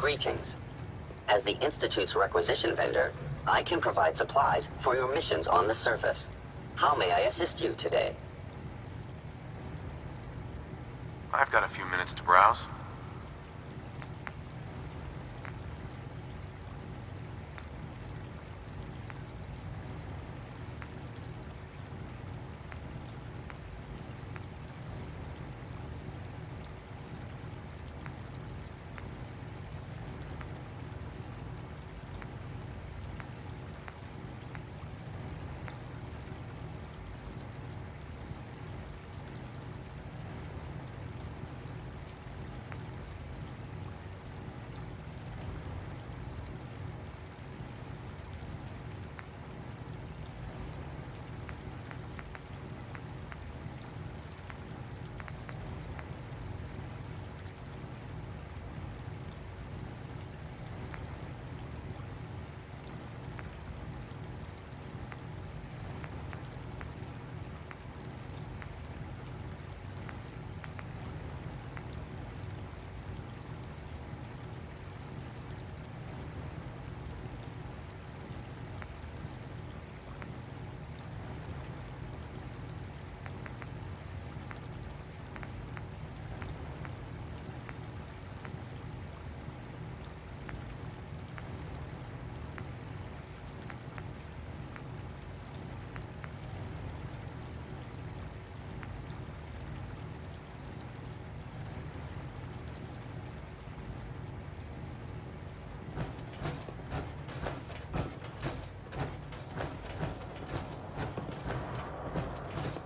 Greetings. As the Institute's requisition vendor, I can provide supplies for your missions on the surface. How may I assist you today? I've got a few minutes to browse.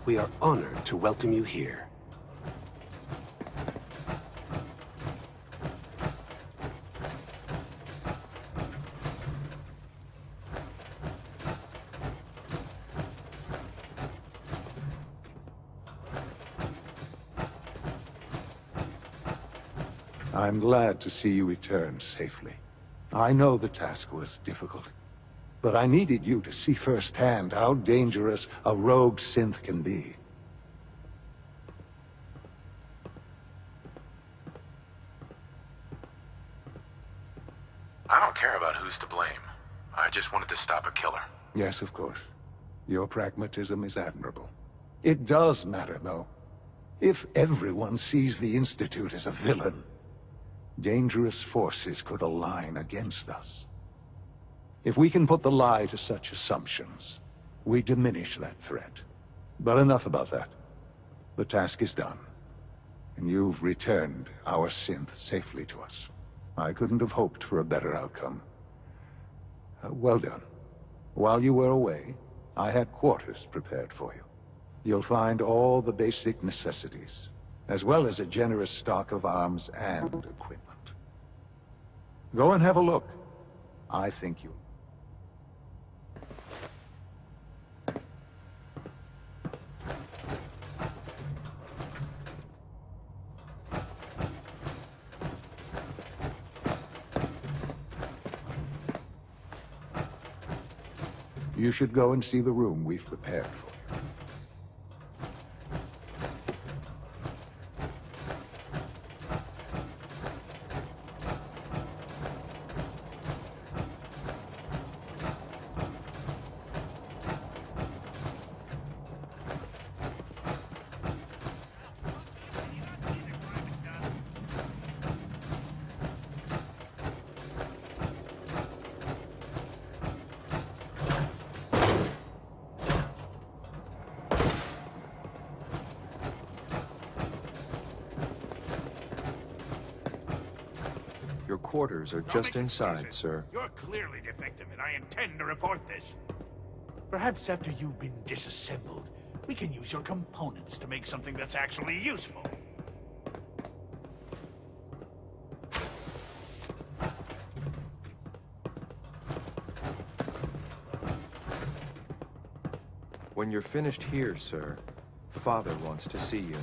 We are honored to welcome you here. I'm glad to see you return safely. I know the task was difficult, but I needed you to see firsthand how dangerous a rogue synth can be. I don't care about who's to blame. I just wanted to stop a killer. Yes, of course. Your pragmatism is admirable. It does matter, though. If everyone sees the Institute as a villain, dangerous forces could align against us. If we can put the lie to such assumptions, we diminish that threat. But enough about that. The task is done, and you've returned our synth safely to us. I couldn't have hoped for a better outcome. Well done. While you were away, I had quarters prepared for you. You'll find all the basic necessities, as well as a generous stock of arms and equipment. Go and have a look. I think you... You should go and see the room we've prepared for you. Your quarters are just inside, sir. You're clearly defective, and I intend to report this. Perhaps after you've been disassembled, we can use your components to make something that's actually useful. When you're finished here, sir, Father wants to see you.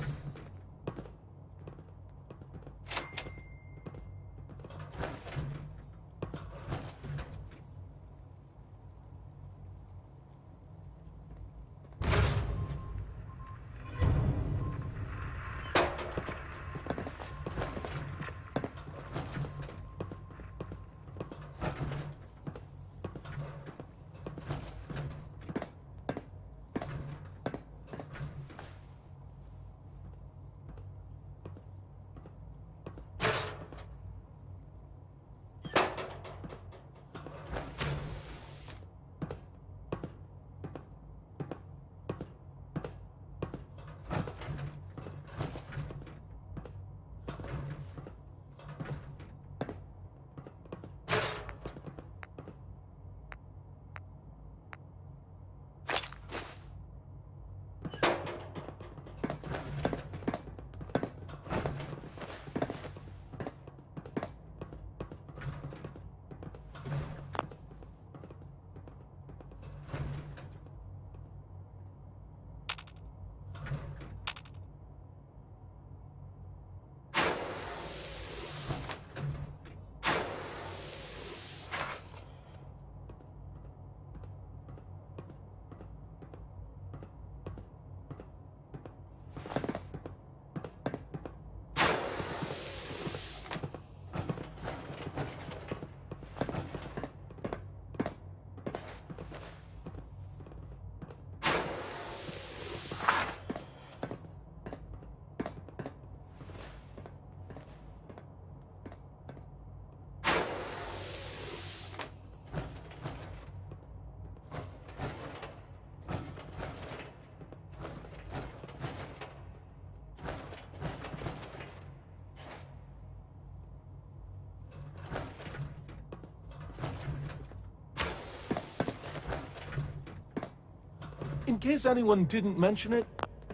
In case anyone didn't mention it,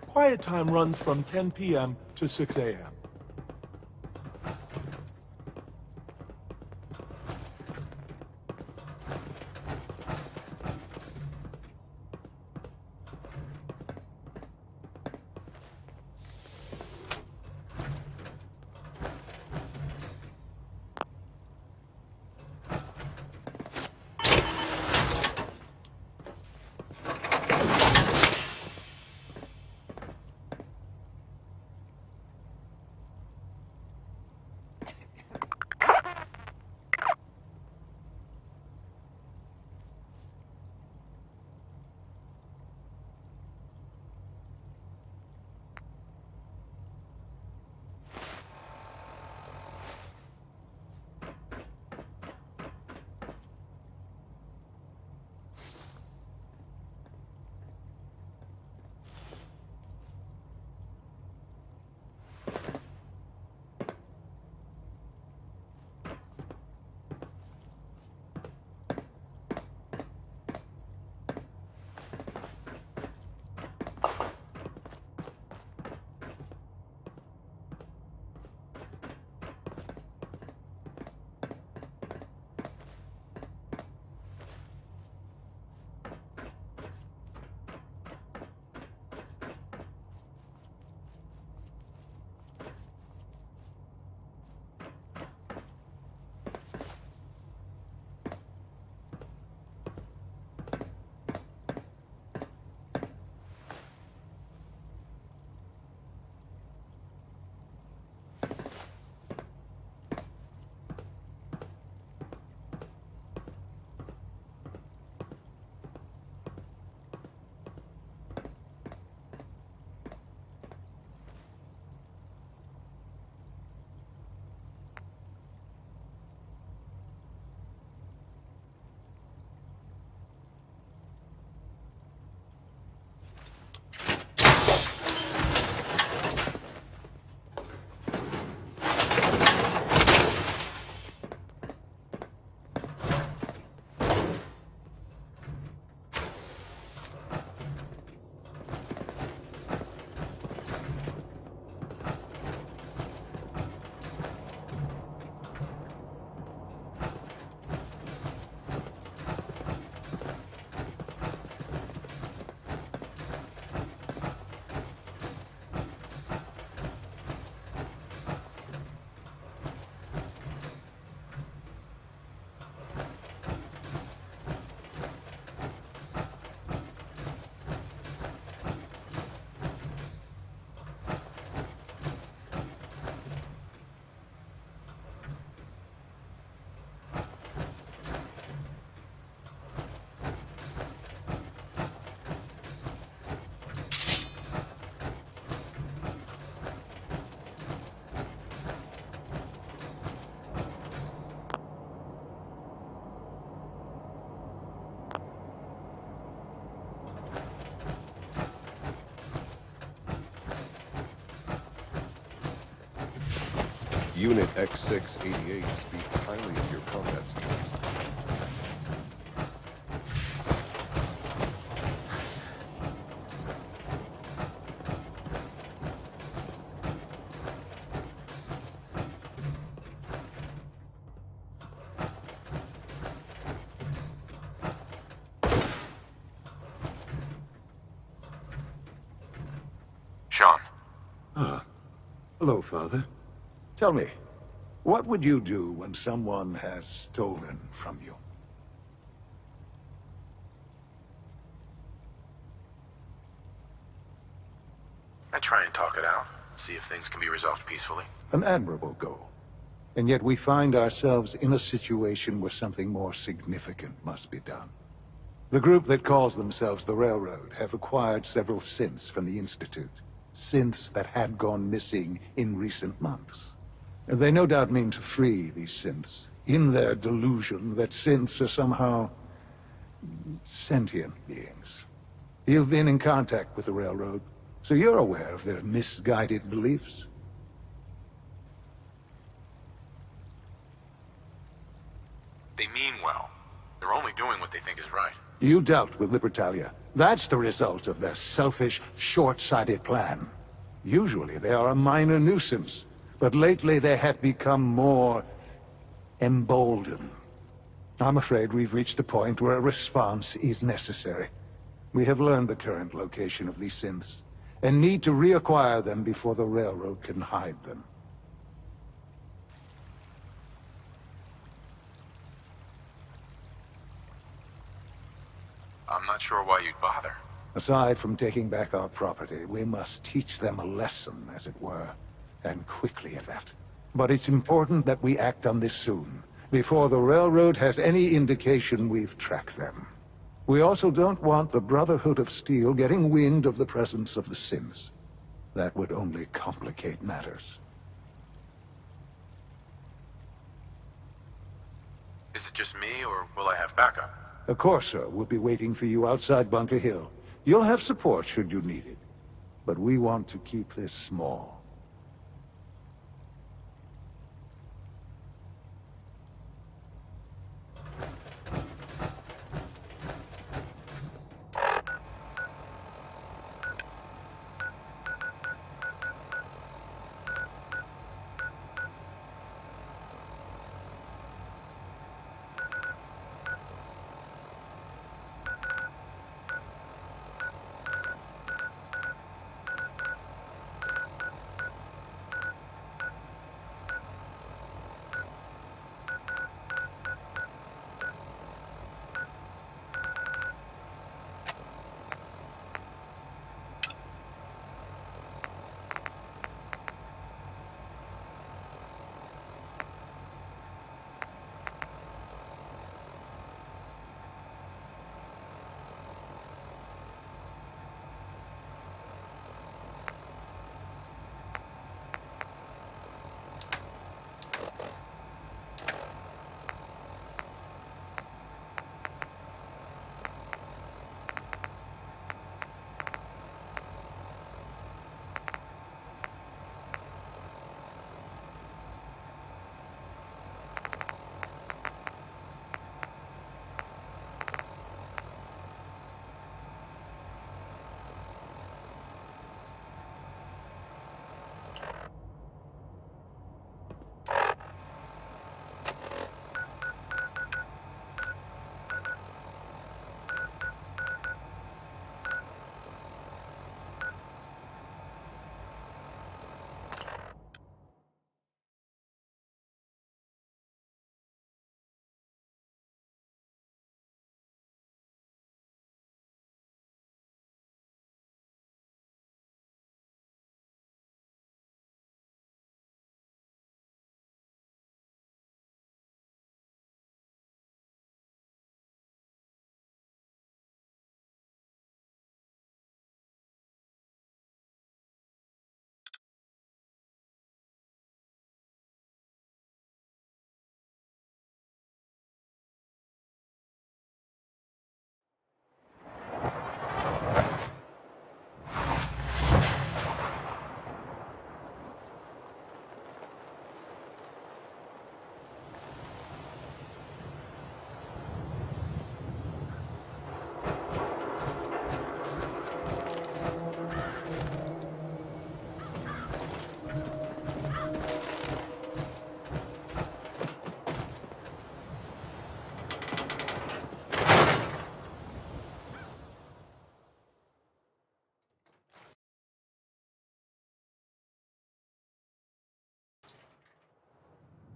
quiet time runs from 10 p.m. to 6 a.m. Unit X688 speaks highly of your combat skills. Sean, Hello, Father. Tell me, what would you do when someone has stolen from you? I try and talk it out, see if things can be resolved peacefully. An admirable goal. And yet we find ourselves in a situation where something more significant must be done. The group that calls themselves the Railroad have acquired several synths from the Institute. Synths that had gone missing in recent months. They no doubt mean to free these synths, in their delusion that synths are somehow sentient beings. You've been in contact with the Railroad, so you're aware of their misguided beliefs. They mean well. They're only doing what they think is right. You dealt with Libertalia. That's the result of their selfish, short-sighted plan. Usually they are a minor nuisance, but lately they have become more emboldened. I'm afraid we've reached the point where a response is necessary. We have learned the current location of these synths, and need to reacquire them before the railroad can hide them. I'm not sure why you'd bother. Aside from taking back our property, we must teach them a lesson, as it were, and quickly at that. But it's important that we act on this soon, before the railroad has any indication we've tracked them. We also don't want the Brotherhood of Steel getting wind of the presence of the synths. That would only complicate matters. Is it just me, or will I have backup? A Corsa will be waiting for you outside Bunker Hill. You'll have support should you need it. But we want to keep this small.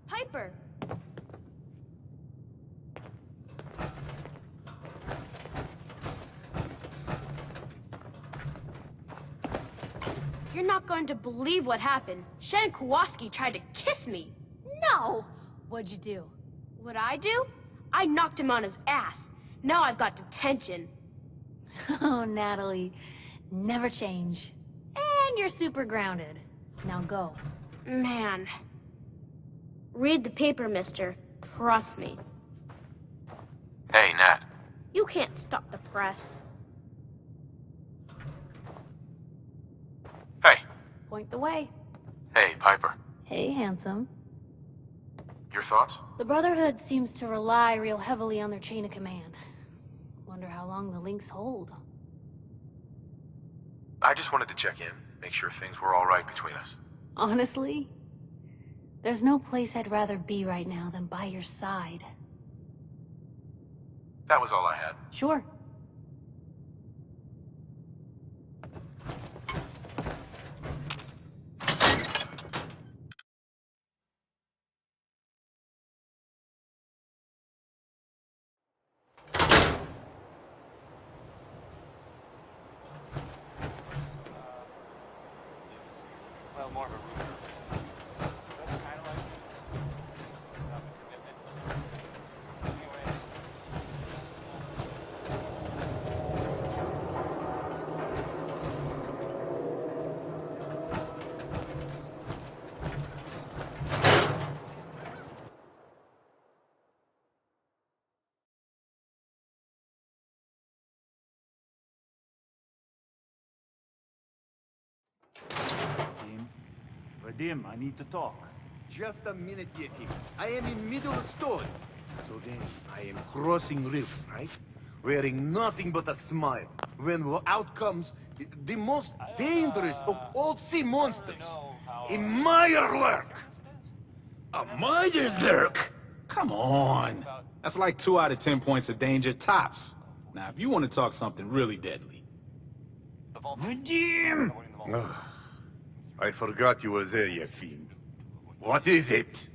Piper! You're not going to believe what happened. Shen Kowalski tried to kiss me. No! What'd you do? What'd I do? I knocked him on his ass. Now I've got detention. Oh, Natalie. Never change. And you're super grounded. Now go. Man. Read the paper, mister. Trust me. Hey, Nat. You can't stop the press. Hey. Point the way. Hey, Piper. Hey, handsome. Your thoughts? The Brotherhood seems to rely real heavily on their chain of command. Wonder how long the links hold. I just wanted to check in, make sure things were all right between us. Honestly, there's no place I'd rather be right now than by your side. That was all I had. Sure. Well, more of a rumor. That's kind of like not a commitment. Anyway. Vadim, I need to talk. Just a minute, Yeti. I am in middle of story. So then, I am crossing river, right? Wearing nothing but a smile. When out comes the most dangerous of all sea monsters, a Mirelurk! A Mirelurk? Come on. That's like 2 out of 10 points of danger tops. Now, if you want to talk something really deadly. Vadim! I forgot you were there, you fiend. What is it?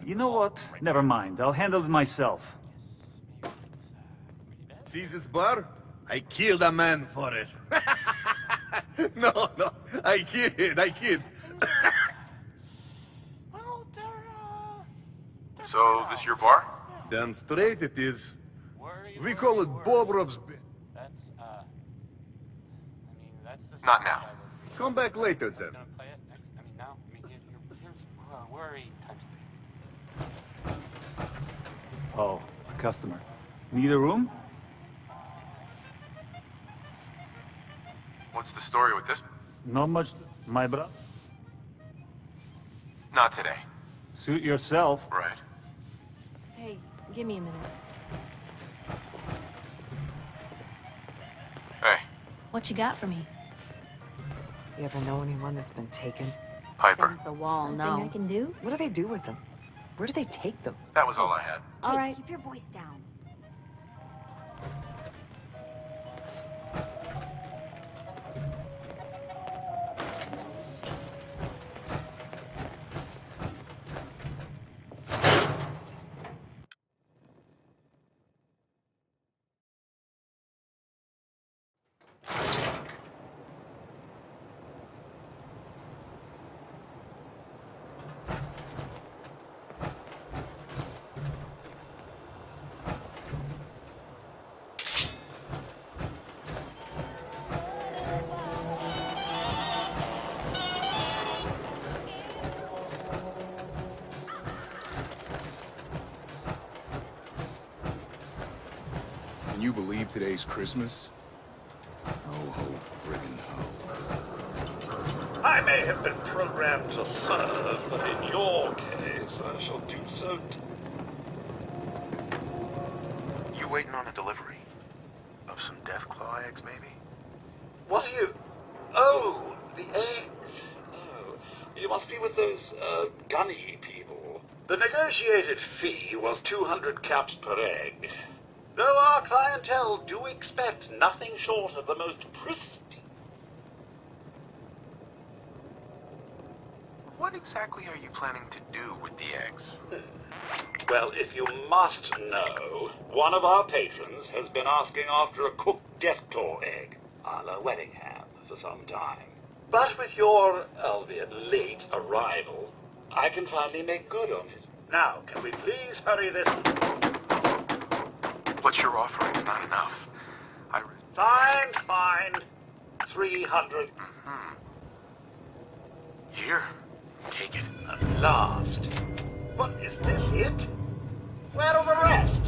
You know what? Never mind. I'll handle it myself. See this bar? I killed a man for it. No, I kid. So, this your bar? Damn straight it is. We call it Bobrov's... Not now. Come back later, then. Oh, a customer. Need a room? What's the story with this? Not much, my bro. Not today. Suit yourself. Right. Hey, give me a minute. Hey. What you got for me? You ever know anyone that's been taken? Piper. The wall, Something I can do? What do they do with them? Where do they take them? That was all I had. All right. Keep your voice down. Can you believe today's Christmas? Ho, ho, friggin' ho. I may have been programmed to serve, but in your case, I shall do so too. You waiting on a delivery? Of some Deathclaw eggs, maybe? What are you... Oh, the eggs. Oh, you must be with those, gunny people. The negotiated fee was 200 caps per egg. Though our clientele do expect nothing short of the most pristine. What exactly are you planning to do with the eggs? Well, if you must know, one of our patrons has been asking after a cooked Deathclaw egg, a la wedding ham, for some time. But with your, albeit late, arrival, I can finally make good on it. Now, can we please hurry this... What you're offering is not enough. Fine. 300. Here, take it. At last. But is this it? Where are the rest?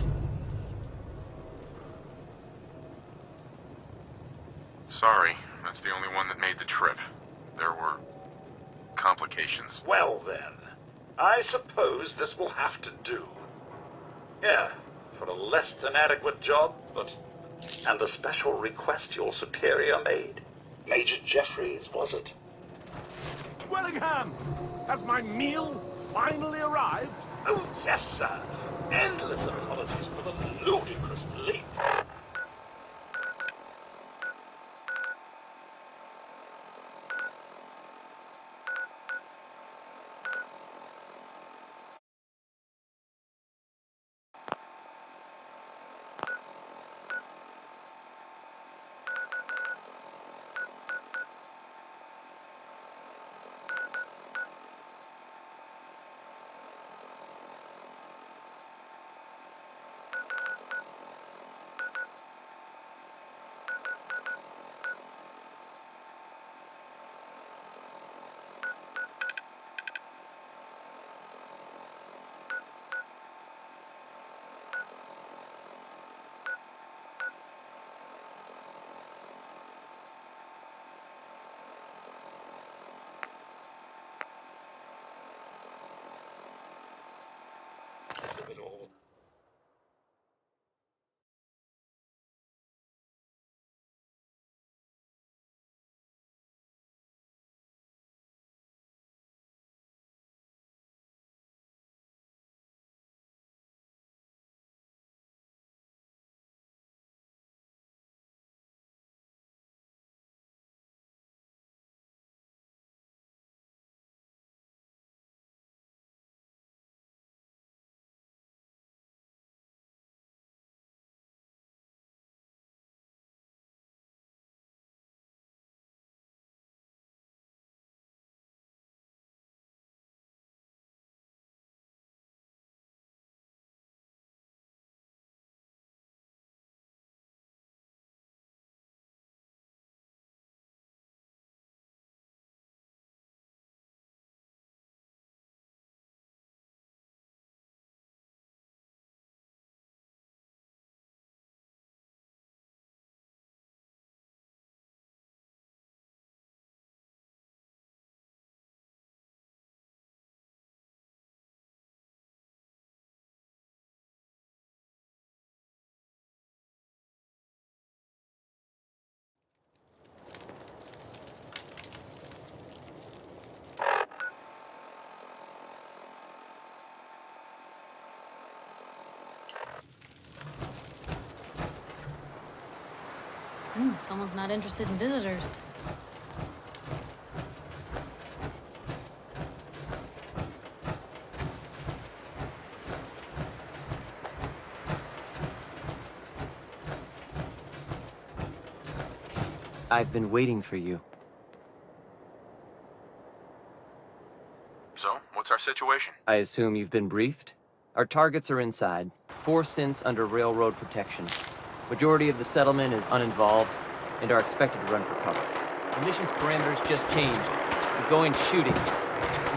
Sorry, that's the only one that made the trip. There were complications. Well then, I suppose this will have to do. Yeah, for a less than adequate job, but And the special request your superior made? Major Jeffries, was it? Wellingham! Has my meal finally arrived? Oh, yes, sir. Endless apologies for the ludicrous leap. Of it all. Someone's not interested in visitors. I've been waiting for you. So, what's our situation? I assume you've been briefed? Our targets are inside. 4 synths under railroad protection. Majority of the settlement is uninvolved and are expected to run for cover. The mission's parameters just changed. We're going shooting.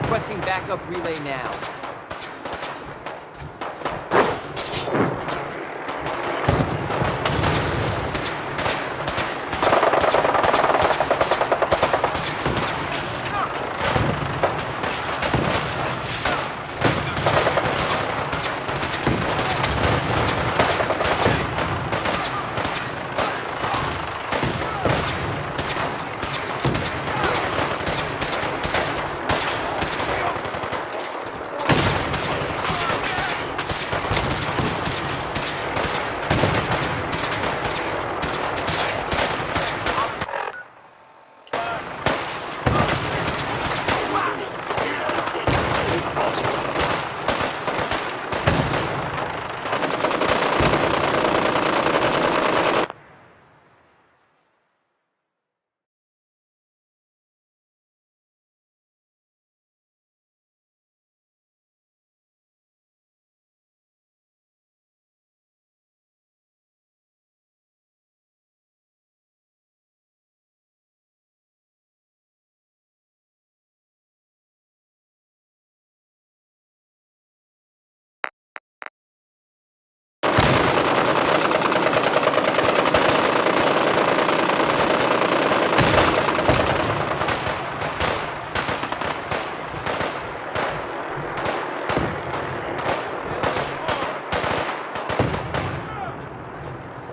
Requesting backup relay now.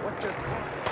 What just happened?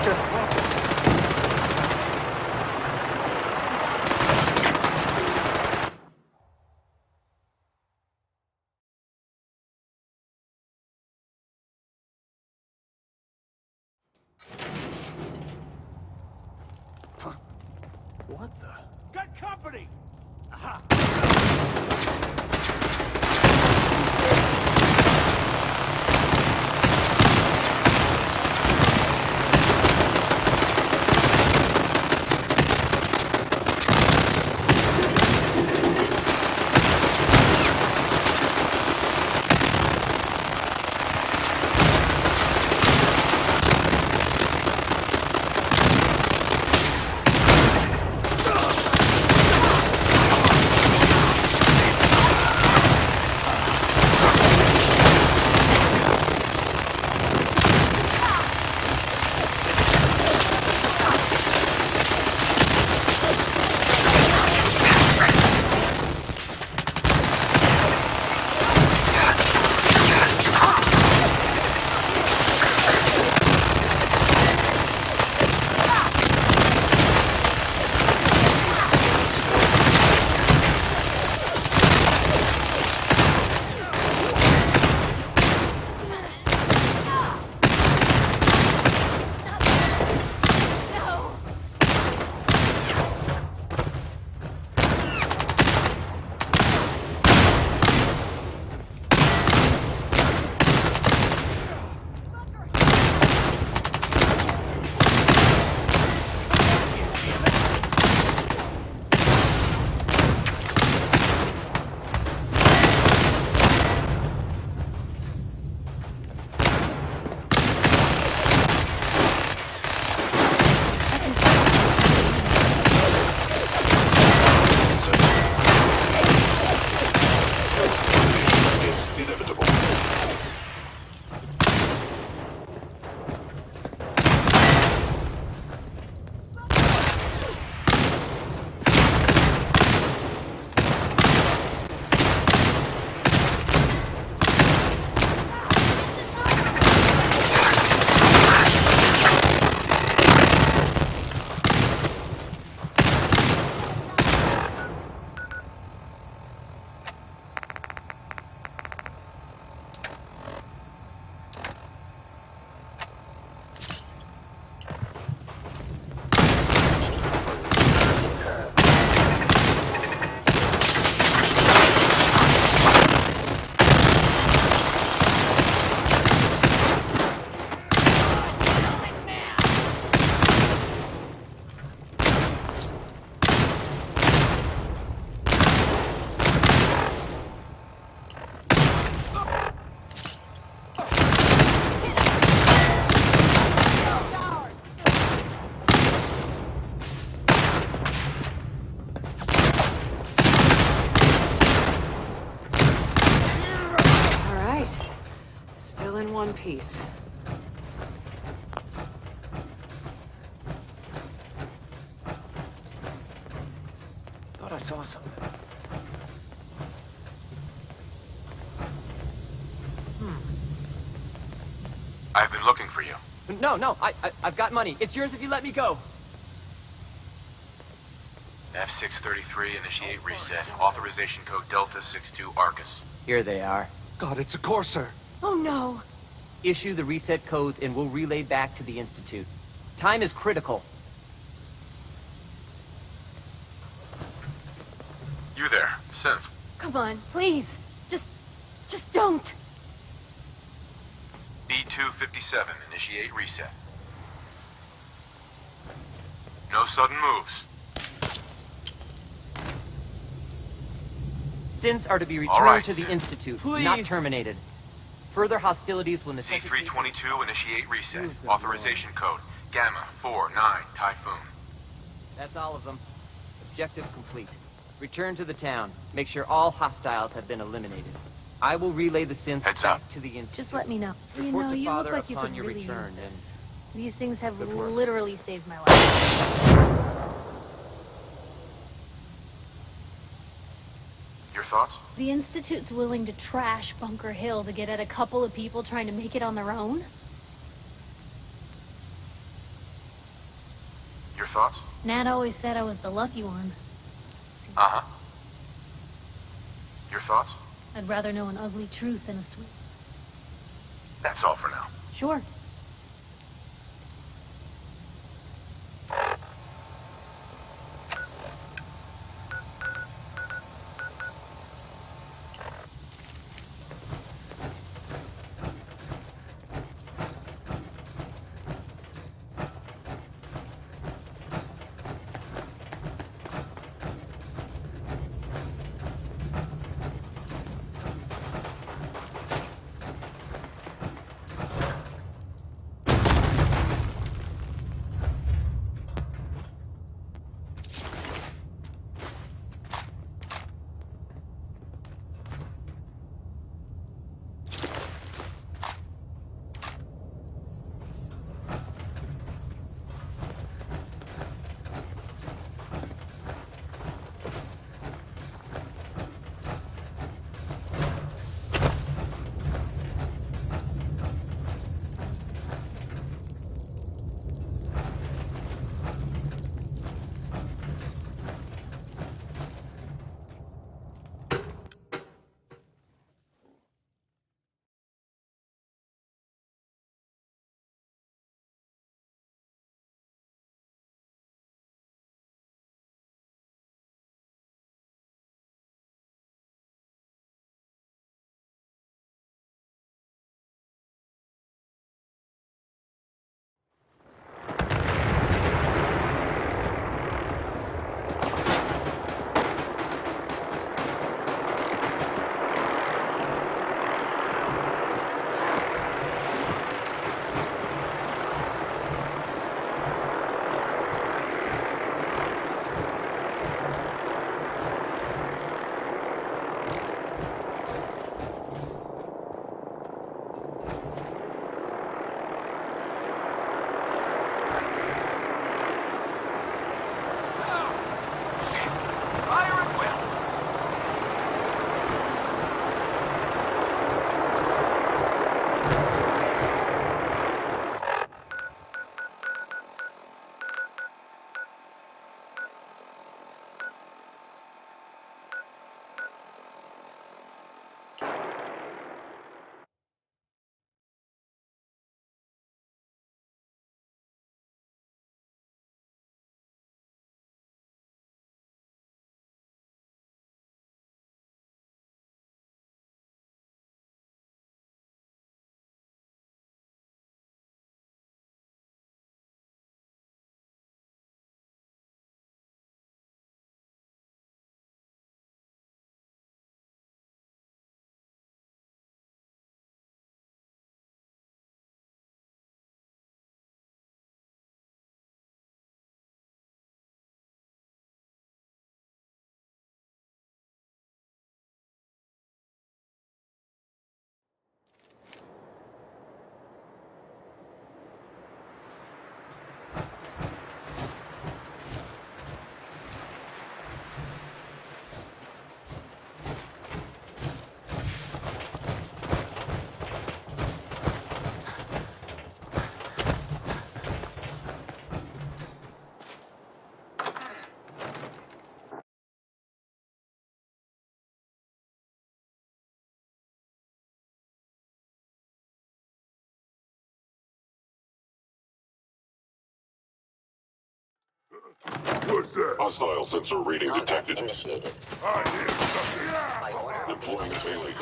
just happened? What the? Got company! Aha! one piece. Thought I saw something. I've been looking for you. No, I've got money. It's yours if you let me go. F633, initiate reset. Authorization code Delta 62 Arcus. Here they are. God, it's a Corsair. Oh no. Issue the reset codes and we'll relay back to the Institute. Time is critical. You there, Synth. Come on, please. Just don't. B257, initiate reset. No sudden moves. Synths are to be returned to the Institute, not terminated. Further hostilities will necessitate... C322, initiate reset. Authorization code Gamma 49 Typhoon. That's all of them. Objective complete. Return to the town. Make sure all hostiles have been eliminated. I will relay the synths back to the Institute. Just let me know. You Report know, to you look Father like you upon could your really return, use this. and These things have good work. literally saved my life. Your thoughts? The Institute's willing to trash Bunker Hill to get at a couple of people trying to make it on their own? Your thoughts? Nat always said I was the lucky one. Uh-huh. Your thoughts? I'd rather know an ugly truth than a sweet. That's all for now. Sure. What's that? Hostile sensor reading detected. Initiated. By order of the Deploying Institute. Bailey.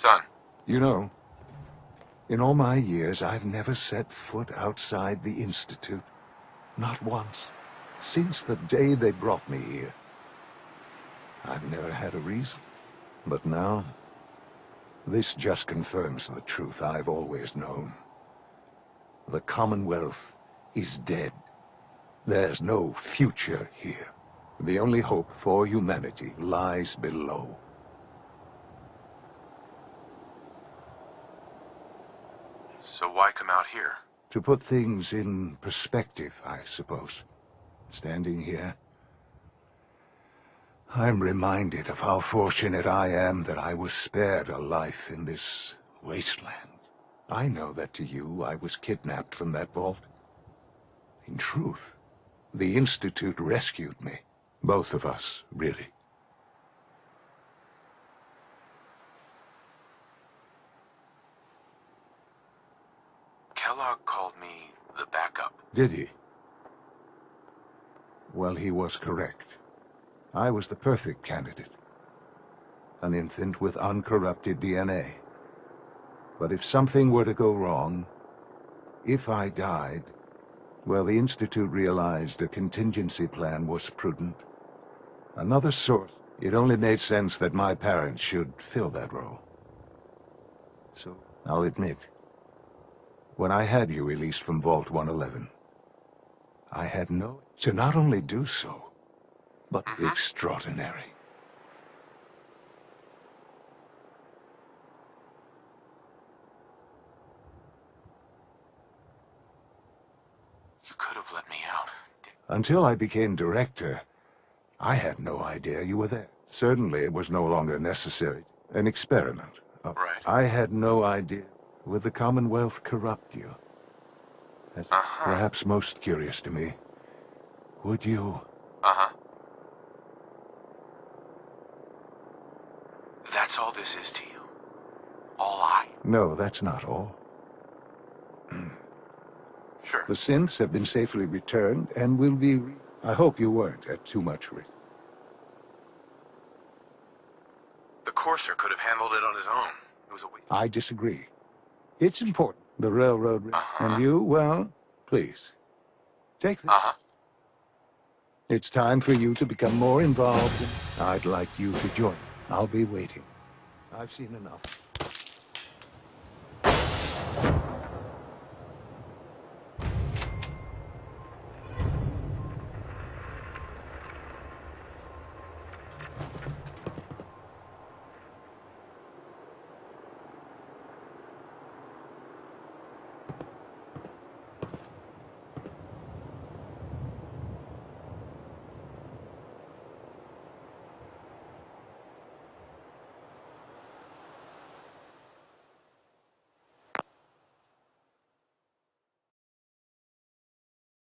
son. You know, in all my years, I've never set foot outside the Institute. Not once. Since the day they brought me here. I've never had a reason. But now, this just confirms the truth I've always known. The Commonwealth is dead. There's no future here. The only hope for humanity lies below. So why come out here? To put things in perspective, I suppose. Standing here, I'm reminded of how fortunate I am that I was spared a life in this wasteland. I know that to you, I was kidnapped from that vault. In truth, the Institute rescued me. Both of us, really. Kellogg called me the backup. Did he? Well, he was correct. I was the perfect candidate. An infant with uncorrupted DNA. But if something were to go wrong, if I died, well, the Institute realized a contingency plan was prudent. Another source. It only made sense that my parents should fill that role. So, I'll admit, when I had you released from Vault 111, I had no... to not only do so, but extraordinary. You could have let me out. Until I became director, I had no idea you were there. Certainly it was no longer necessary. An experiment. Right. I had no idea. Would the Commonwealth corrupt you? That's perhaps most curious to me. Would you... That's all this is to you? All I? No, that's not all. Sure. The synths have been safely returned and will be... I hope you weren't at too much risk. The Courser could have handled it on his own. It was a waste. I disagree. It's important. The railroad... And you, well, please. Take this. It's time for you to become more involved. I'd like you to join. I'll be waiting. I've seen enough.